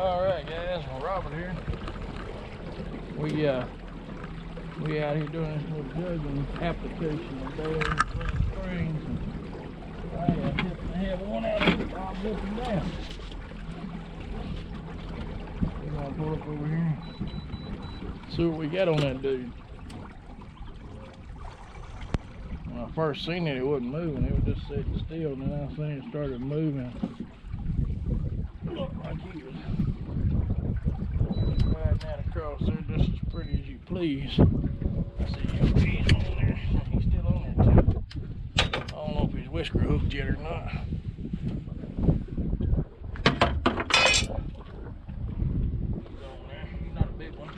Alright guys, Robert here. We out here doing this little juggling application today in Springs. I have one out here I'll up and down. We're gonna pull up over here. See what we got on that dude. When I first seen it, it wasn't moving, it was just sitting still, and then I seen it started moving. Looked like he was riding that across there just as pretty as you please. I see he's on there. He's still on there too. I don't know if his whisker hooked yet or not. He's on there. He's not a big one.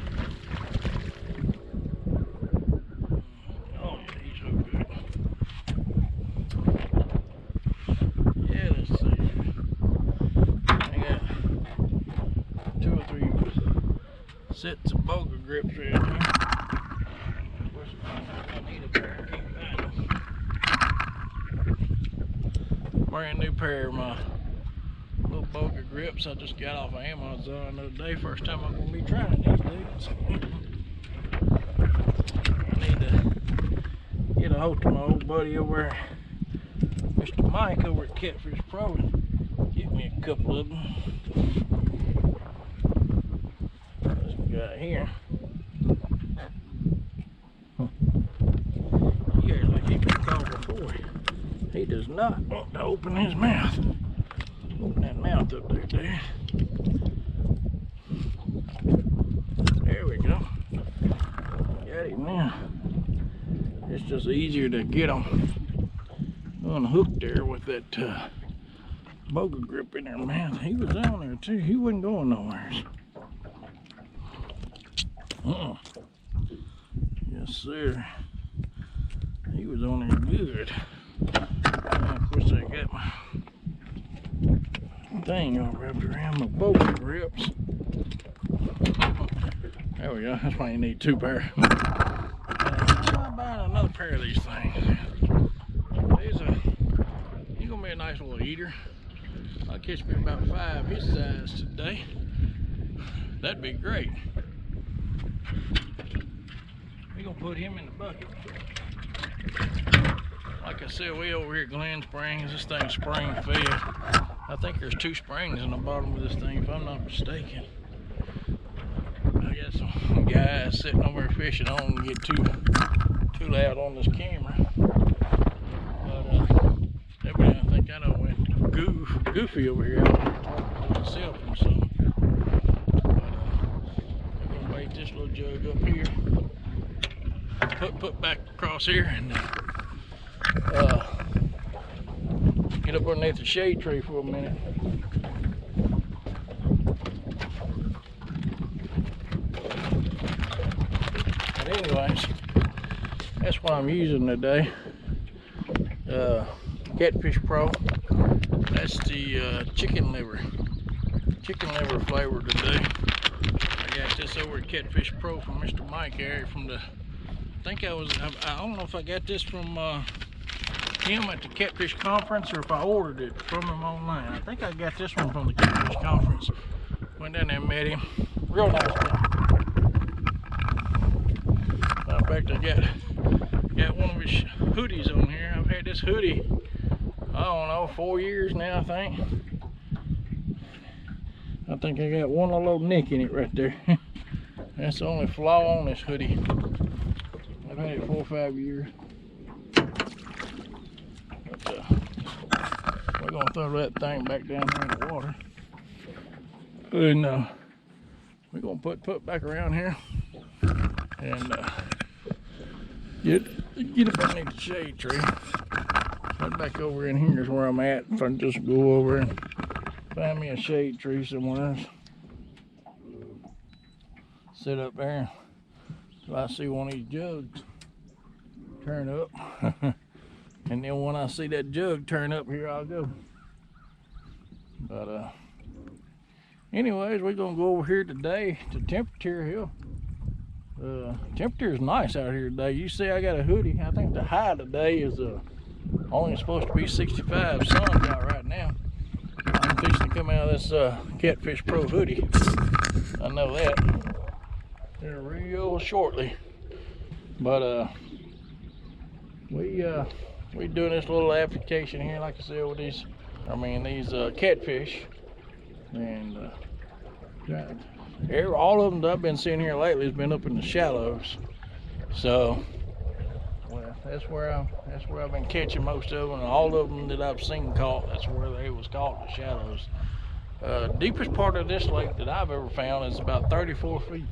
Oh yeah, he's hooked good. Yeah, let's see. Sets of boga grips right here. I need a pair. I can't find them. Brand new pair of my little boga grips I just got off of Amazon the other day. First time I'm gonna be trying these dudes. I need to get a hold of my old buddy over there, Mr. Mike over at Catfish Pro, and get me a couple of them. Right here. He acts like he's been caught before. He does not want to open his mouth. Open that mouth up there, dude. There we go. Got him now. It's just easier to get him unhooked there with that boga grip in their mouth. He was down there too. He wasn't going nowhere. Yes, sir. He was on there good. And of course, I got my thing all wrapped around my boga grips. There we go. That's why you need two pair. I'm buying another pair of these things. He's gonna be a nice little eater. I'll catch me about 5 his size today. That'd be great. We're gonna put him in the bucket. Like I said, we over here at Glen Springs. This thing's spring fed. I think there's 2 springs in the bottom of this thing, if I'm not mistaken. I got some guys sitting over here fishing. I don't want to get too loud on this camera. But everybody, I think I know went goofy over here. Talking to myself and something. This little jug up here, put back across here, and get up underneath the shade tree for a minute. But anyways, that's what I'm using today. Catfish Pro. That's the chicken liver flavor today. Got this over at Catfish Pro from Mr. Mike here from the, I don't know if I got this from him at the Catfish conference or if I ordered it from him online. I think I got this one from the Catfish conference. Went down there and met him. Real nice guy. In fact, I got one of his hoodies on here. I've had this hoodie, I don't know, 4 years now, I think. I think I got one little nick in it right there. That's the only flaw on this hoodie. I've had it 4 or 5 years. But, we're gonna throw that thing back down there in the water. And we're gonna put back around here and get up underneath the shade tree. Right back over in here is where I'm at. If I can just go over and find me a shade tree somewhere else. Sit up there till I see one of these jugs turn up. And then when I see that jug turn up, here I'll go. But anyways, we're gonna go over here today to Temperature Hill. Temperature is nice out here today. You see I got a hoodie. I think the high today is only supposed to be 65. Sun's out right now. I'm fixing to come out of this this Catfish Pro hoodie. I know that. Here real shortly. But we doing this little application here, like I said, with these catfish, and all of them that I've been seeing here lately has been up in the shallows. So, well, that's where I've been catching most of them, and all of them that I've seen caught, that's where they was caught, in the shallows. Deepest part of this lake that I've ever found is about 34 feet.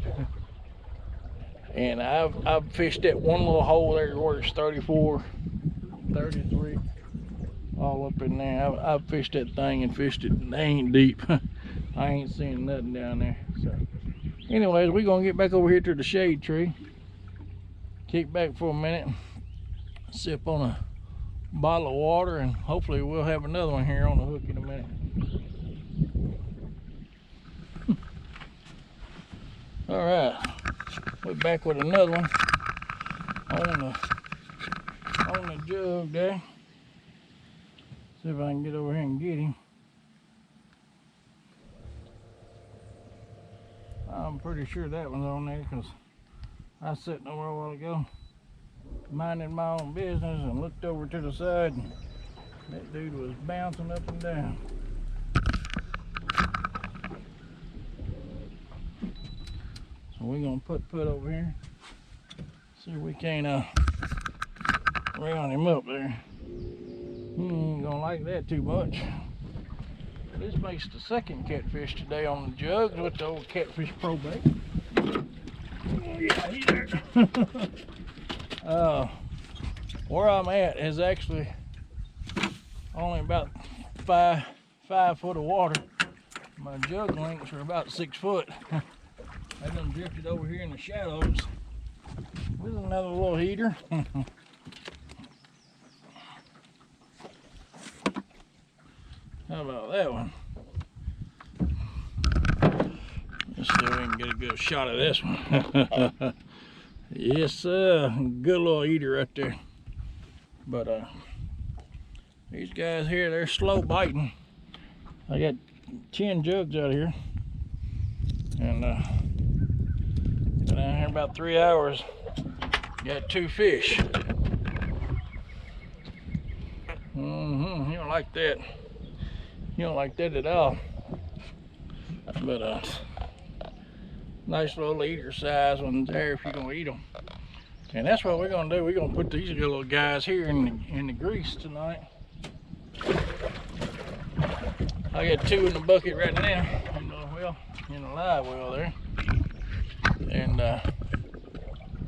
And I've fished that one little hole there where it's 34, 33, all up in there. I've fished that thing and fished it, and they ain't deep. I ain't seeing nothing down there. So, anyways, we're gonna get back over here to the shade tree, kick back for a minute, sip on a bottle of water, and hopefully we'll have another one here on the hook in a minute. All right, we're back with another one on the jug there. See if I can get over here and get him. I'm pretty sure that one's on there because I was sitting over a while ago minding my own business and looked over to the side, and that dude was bouncing up and down. So we're gonna put over here, see if we can't round him up there. He ain't gonna like that too much. This makes the second catfish today on the jugs with the old Catfish Pro bait. Yeah, he's there. Where I'm at is actually only about five foot of water. My jug lengths are about 6 foot. I done drifted over here in the shallows. This is another little heater. How about that one? Let's see if we can get a good shot of this one. Yes, sir. Good little eater right there. But these guys here, they're slow biting. I got 10 jugs out here, and been out here about 3 hours. Got 2 fish. You don't like that. You don't like that at all. But nice little eater size ones there if you're gonna eat them. And that's what we're gonna do. We're gonna put these little guys here in the grease tonight. I got 2 in the bucket right now, in the live well there. And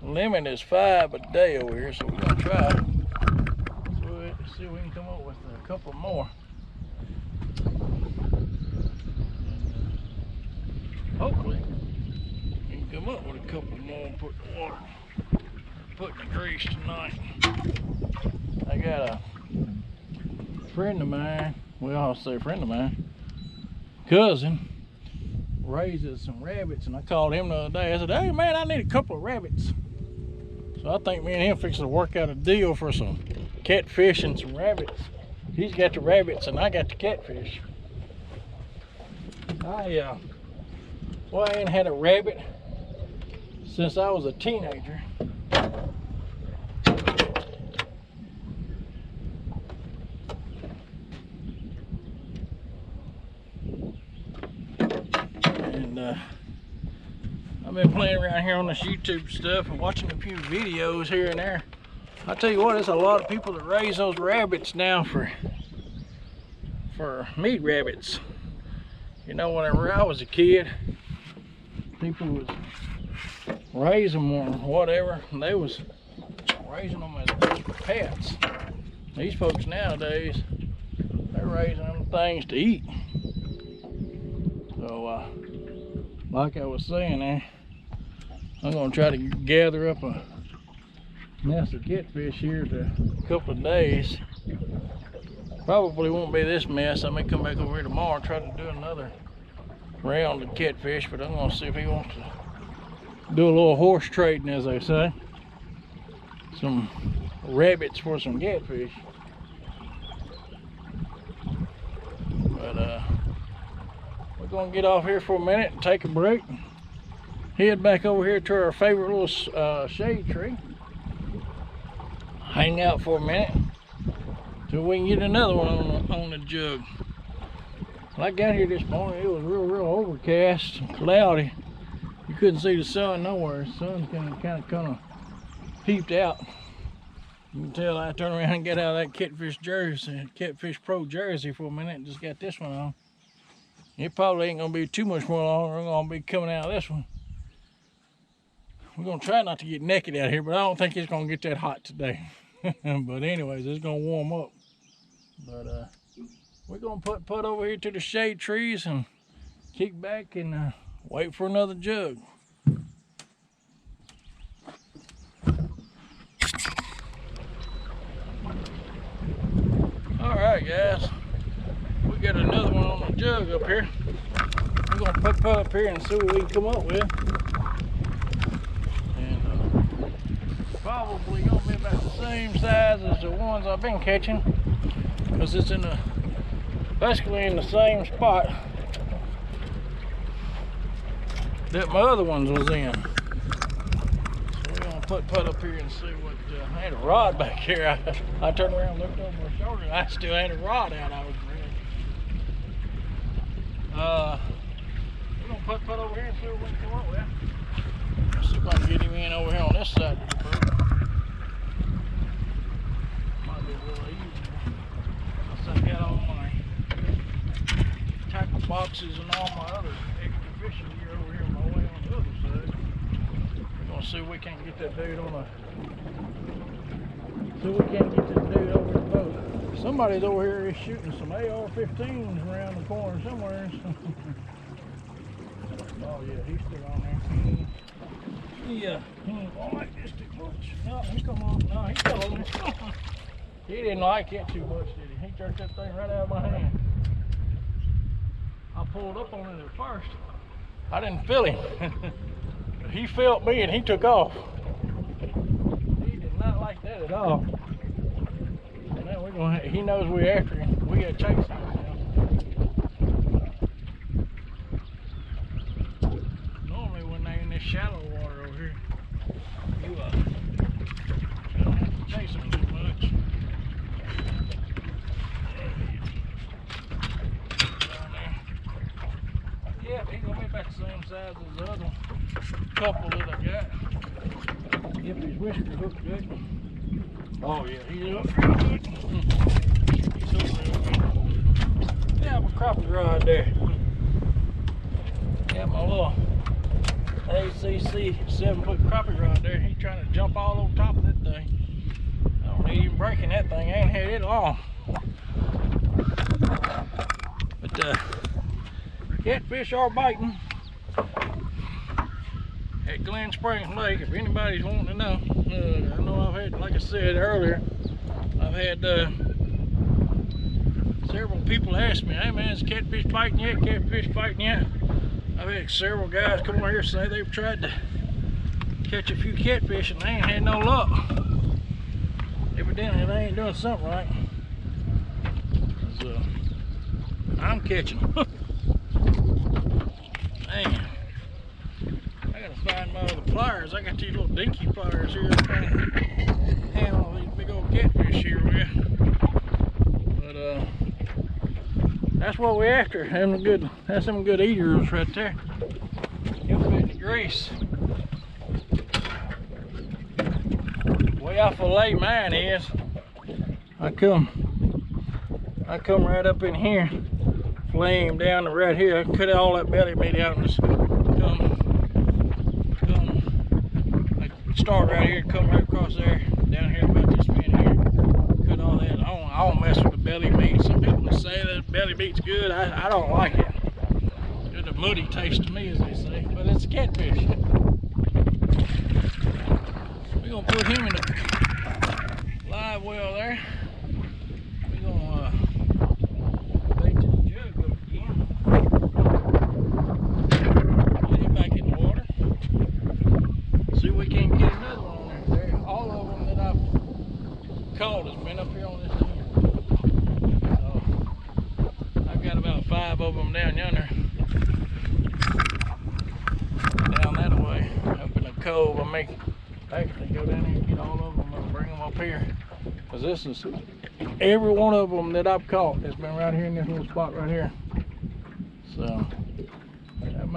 limit is 5 a day over here, so we're gonna try. So let's see if we can come up with a couple more. Hopefully we can come up with a couple more and put the water, put in the grease tonight. I got a friend of mine, well, I'll say a friend of mine, cousin, raises some rabbits, and I called him the other day. I said, hey man, I need a couple of rabbits. So I think me and him fixing to work out a deal for some catfish and some rabbits. He's got the rabbits and I got the catfish. Well, I ain't had a rabbit since I was a teenager. And I've been playing around here on this YouTube stuff and watching a few videos here and there. I tell you what, there's a lot of people that raise those rabbits now for meat rabbits. You know, whenever I was a kid, people was raising them or whatever, and they was raising them as pets. These folks nowadays, they're raising them things to eat. So, like I was saying there, I'm gonna try to gather up a nest of catfish here in a couple of days. Probably won't be this mess. I may come back over here tomorrow and try to do another round of catfish, but I'm gonna see if he wants to do a little horse trading, as they say. Some rabbits for some catfish. But we're gonna get off here for a minute and take a break. Head back over here to our favorite little shade tree. Hang out for a minute till we can get another one on the jug. When I got here this morning, it was real overcast and cloudy. You couldn't see the sun nowhere. The sun kind of peeped out. You can tell I turned around and got out of that Catfish jersey, Catfish Pro jersey for a minute and just got this one on. It probably ain't gonna be too much more longer. We're gonna be coming out of this one. We're gonna try not to get naked out here, but I don't think it's gonna get that hot today. But anyways, it's gonna warm up. But we're gonna put over here to the shade trees and kick back and wait for another jug. All right, guys, we got another one on the jug up here. We're gonna put up here and see what we can come up with. And probably gonna be about the same size as the ones I've been catching, because it's basically in the same spot that my other ones was in. So we're gonna put up here and see what. I had a rod back here. I turned around and looked over my shoulder and I still had a rod out. I was ready. We're gonna put over here and see what we can come up with. Let's see if I can get him in over here on this side of the boat. Might be a little easier. Once I got all my tackle boxes and all my other extra fishing gear over here on my way on the other side. We're gonna see if we can't get that dude on a. See if we can't get this dude over the boat. Somebody's over here shooting some AR-15s around the corner somewhere. Oh yeah, he's still on there. Yeah, he ain't gonna like this too much. No, he come on. No, he's still on this. He didn't like it too much, did he? He jerked that thing right out of my hand. I pulled up on it at first. I didn't feel him. He felt me and he took off. Not like that at all. Now we're gonna. He knows we're after him. We gotta chase him now. Normally when they're in this shallow water over here, you don't have to chase them too much. Yeah, he's gonna be about the same size as the other couple that I got. If his whiskers look good. Oh yeah, he looks real good. He's looking real good. Yeah, my crappie rod there. Got my little ACC 7-foot crappie rod there. He's trying to jump all over top of that thing. I don't need him breaking that thing. I ain't had it long. But catfish are biting at Glen Springs Lake, if anybody's wanting to know. I know I've had, like I said earlier, I've had several people ask me, hey man, is catfish biting yet? Catfish biting yet? I've had several guys come over here say they've tried to catch a few catfish and they ain't had no luck. Evidently they ain't doing something right. So, I'm catching. Man. Find my other pliers. I got these little dinky pliers here trying to handle these big old catfish here with. But that's what we're after. That's some good eaters right there. He'll fit in the grease. The way I fillet mine is, I come right up in here, fillet him down to right here. I cut all that belly meat out and just start right here, come right across there, down here about this fin here, cut all that. I don't mess with the belly meat. Some people say that belly meat's good. I don't like it. It's a muddy taste to me, as they say, but it's catfish. We're gonna put him in the live well there. We're gonna bait this jug up again. Put him back in the water. See if we can get another one on there. All of them that I've caught has been up here on this end. So I've got about 5 of them down yonder. cove. I may actually go down here and get all of them and bring them up here. Because this is, every one of them that I've caught has been right here in this little spot right here. So, that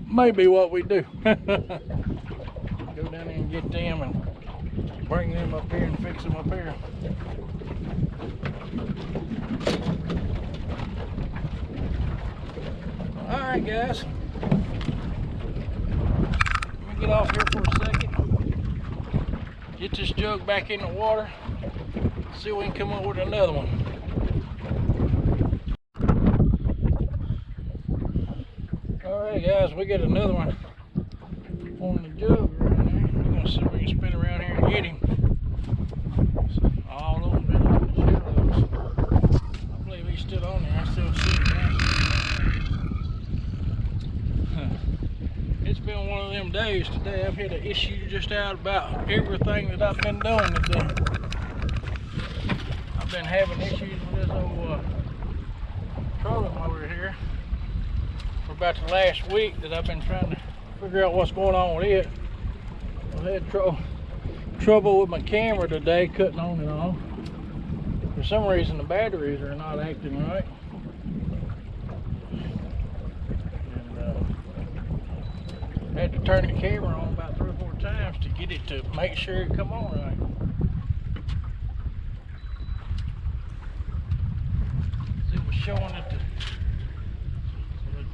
may be what we do. Go down there and get them and bring them up here and fix them up here. Alright guys, let me get off here for a second, get this jug back in the water, see if we can come up with another one. Alright guys, we got another one on the jug right there. We're going to see if we can spin around here and get him. All of them been on the shallows. I believe he's still on there, I still see him now. It's been one of them days today. I've had an issue just out about everything that I've been doing today. I've been having issues with this old trolling motor here for about the last week that I've been trying to figure out what's going on with it. I had trouble with my camera today, cutting on and off. For some reason the batteries are not acting right. I had to turn the camera on about 3 or 4 times to get it to make sure it come on right. It was showing at the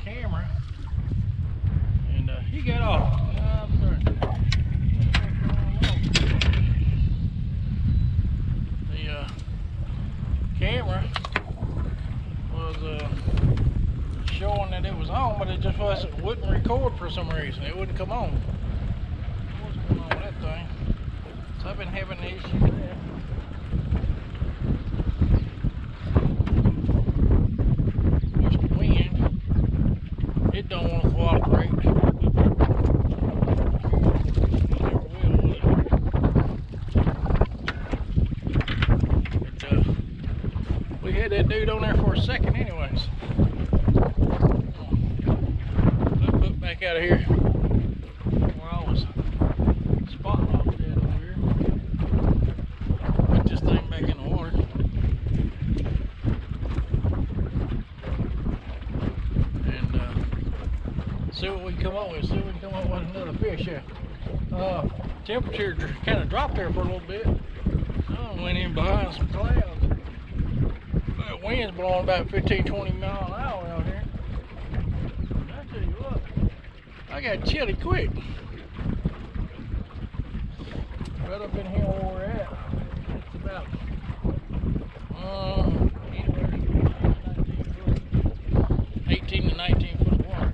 camera, and he got off. The camera was showing that it was on, but it just wouldn't record for some reason. It wouldn't come on. What's going on with that thing? So I've been having the issue with that. Just the wind. It don't want to cooperate. It never will it? But we had that dude on there for a second anyways. Back out of here where I was spot locked at over here. Put this thing back in the water. And see what we can come up with. See if we can come up with another fish here. Temperature kind of dropped there for a little bit. Sun went in behind some clouds. That wind's blowing about 15-20 miles an hour out here. I tell you what, I got chilly quick. Right up in here where we're at, it's about 18 to 19 foot of water.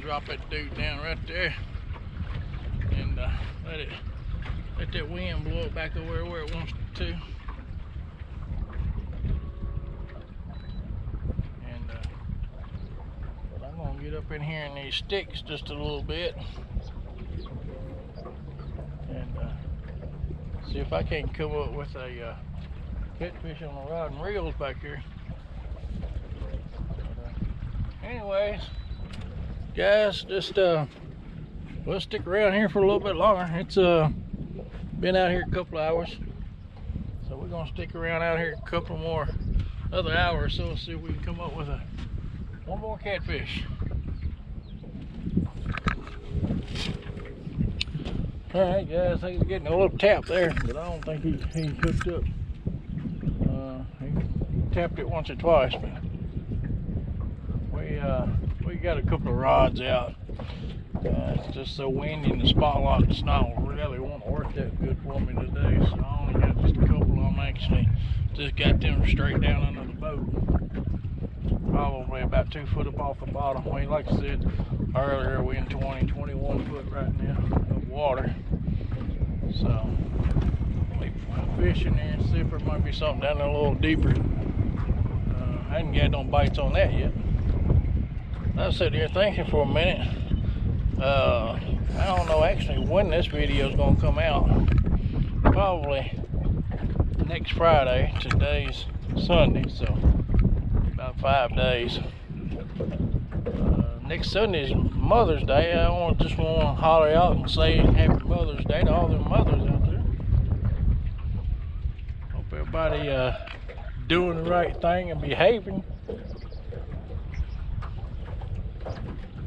Drop that dude down right there and let that wind blow it back over where it wants to. Get up in here in these sticks just a little bit and see if I can come up with a catfish on the rod and reels back here. Anyways, guys, just we'll stick around here for a little bit longer. It's been out here a couple of hours, so we're gonna stick around out here a couple more other hours, so we'll see if we can come up with one more catfish. Alright guys, he's getting a little tap there, but I don't think he's hooked up. He tapped it once or twice, but we got a couple of rods out. It's just so windy in the spot lock, it's not really want to work that good for me today, so I only got just a couple of them actually. Just got them straight down under the boat. Probably about 2 foot up off the bottom. Well, like I said earlier, we're in 21 foot right now of water. So we fish in there and see if there might be something down there a little deeper. I hadn't got no bites on that yet. I was sitting here thinking for a minute. I don't know actually when this video is going to come out. Probably next Friday. Today's Sunday, so about 5 days. next Sunday's Mother's Day. I just want to holler out and say Happy Mother's Day to all the mothers out there. Hope everybody doing the right thing and behaving.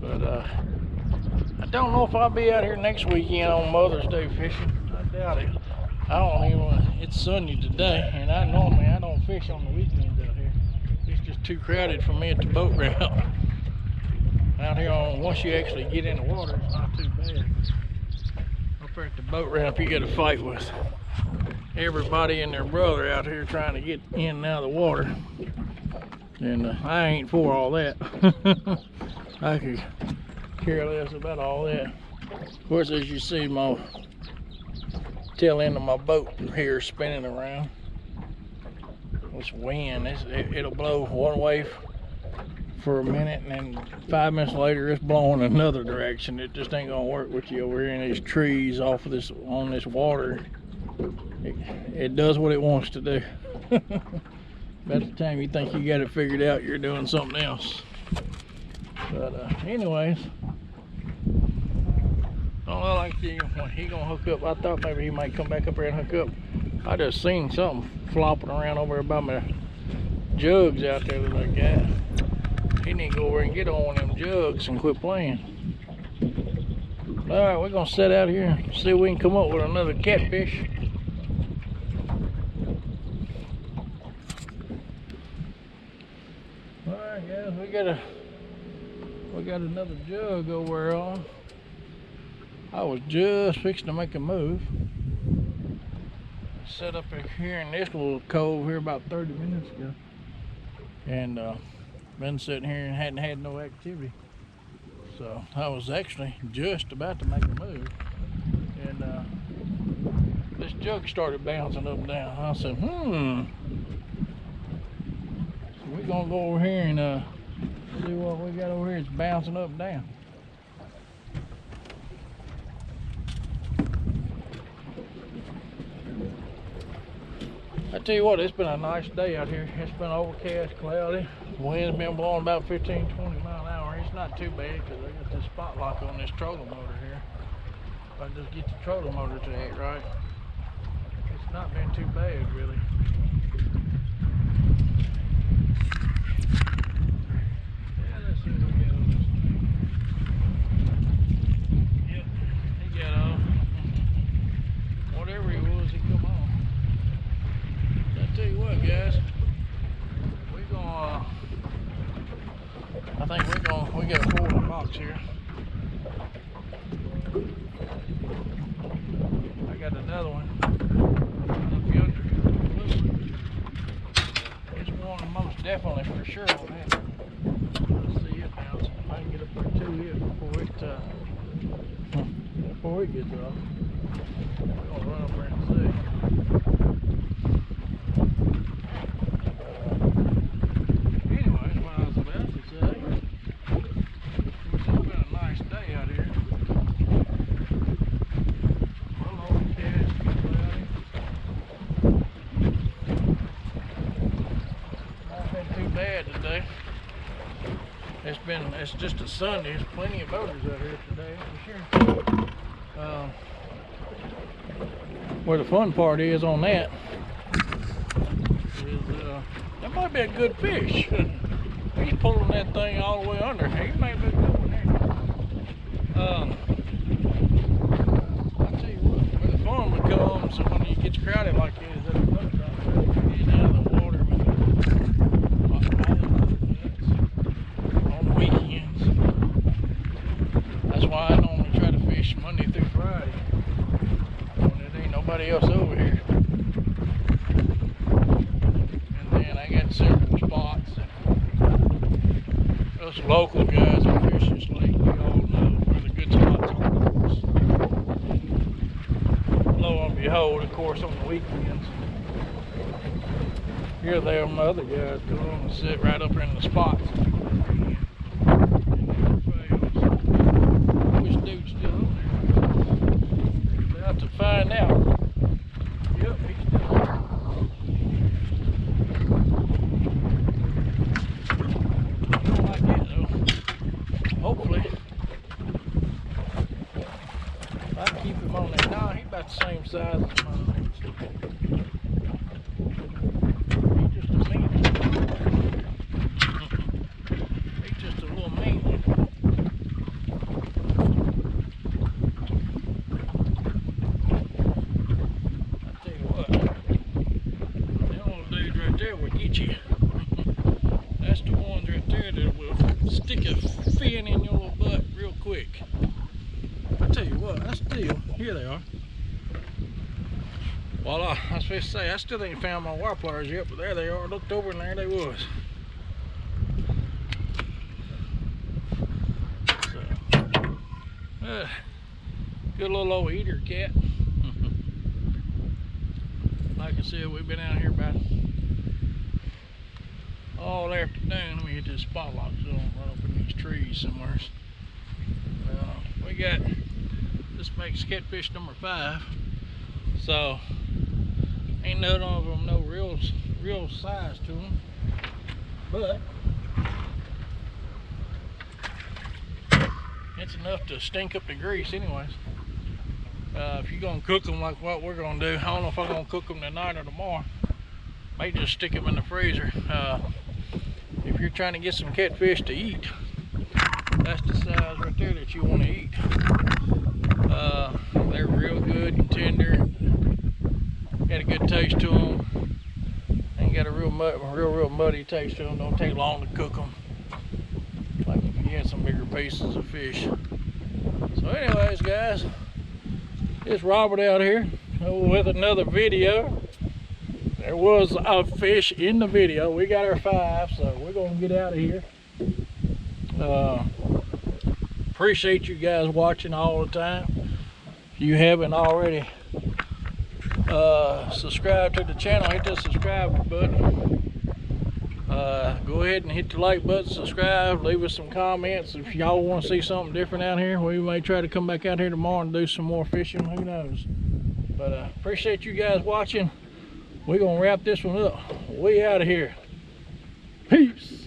But I don't know if I'll be out here next weekend on Mother's Day fishing. I doubt it. I don't even. It's Sunday today, and I don't fish on the weekends out here. It's just too crowded for me at the boat ramp. Out here once you actually get in the water, it's not too bad. Up there at the boat ramp, you got to fight with everybody and their brother out here trying to get in and out of the water. And I ain't for all that. I could care less about all that. Of course, as you see, my tail end of my boat here spinning around. This wind, it'll blow one way for a minute, and then 5 minutes later it's blowing another direction. It just ain't gonna work with you over here in these trees off of this on this water. It does what it wants to do. By the time you think you got it figured out, you're doing something else. But anyways, oh, like he gonna hook up. I thought maybe he might come back up here and hook up. I just seen something flopping around over by my jugs out there that I got. He need to go over and get on one of them jugs and quit playing. All right, we're gonna sit out here and see if we can come up with another catfish. All right, guys, we got another jug over there on. I was just fixing to make a move. Set up here in this little cove here about 30 minutes ago, and been sitting here and hadn't had no activity. So I was actually just about to make a move, and this jug started bouncing up and down. I said, so we're gonna go over here and see what we got over here. It's bouncing up and down. I tell you what, it's been a nice day out here. It's been overcast, cloudy. Wind's been blowing about 15, 20 miles an hour. It's not too bad because I got this spot lock on this trolling motor here. If I just get the trolling motor to act right, it's not been too bad, really. Yeah, let's see what we got on this thing. Yep, he got off. Whatever he was, he come on. I tell you what, guys, we got a 4 box here. I got another one up yonder. It's one most definitely for sure on that. Let's see it now. So I can get up there to it before it gets off. We're gonna run up there and see. It's just a Sunday. There's plenty of boaters out here today, for sure. Where the fun part is on that is that might be a good fish. He's pulling that thing all the way under. He may be a good one there. I tell you what, where the fun becomes when it gets crowded like this, at the boat dock, getting out of the water. That's why I normally try to fish Monday through Friday when there ain't nobody else over here. And then I got several spots. Us local guys who fish this lake, we all know where the good spots are. Lo and behold, of course, on the weekends, here they are, my other guys go on and sit right up in the spots. Dude's still on there. About to find out. Yep, he's still on there. Don't like it though. size of mine. He's just a mean one. He's just a little mean one. I tell you what, them little dudes right there will get you. That's the ones right there that will stick a fin in your little butt real quick. I tell you what, here they are. Well, I was supposed to say, I still ain't found my wire pliers yet, but there they are. I looked over and there they was. So, good little old eater cat. Like I said, we've been out here about all afternoon. Let me hit this spotlight so I don't run up in these trees somewhere. We got, this makes catfish number 5. So, ain't none of them no real size to them. But, it's enough to stink up the grease anyways. If you're gonna cook them like what we're gonna do, I don't know if I'm gonna cook them tonight or tomorrow. May just stick them in the freezer. If you're trying to get some catfish to eat, that's the size right there that you want to eat. They're real good and tender. Got a good taste to them. Ain't got a real muddy taste to them. Don't take long to cook them. Like if you had some bigger pieces of fish. So anyways, guys, it's Robert out here with another video. There was a fish in the video. We got our 5, so we're gonna get out of here. Appreciate you guys watching all the time. If you haven't already subscribed to the channel, hit the subscribe button. Go ahead and hit the like button, subscribe, leave us some comments. If y'all want to see something different out here, we may try to come back out here tomorrow and do some more fishing, who knows. But appreciate you guys watching. We're gonna wrap this one up. We out of here. Peace.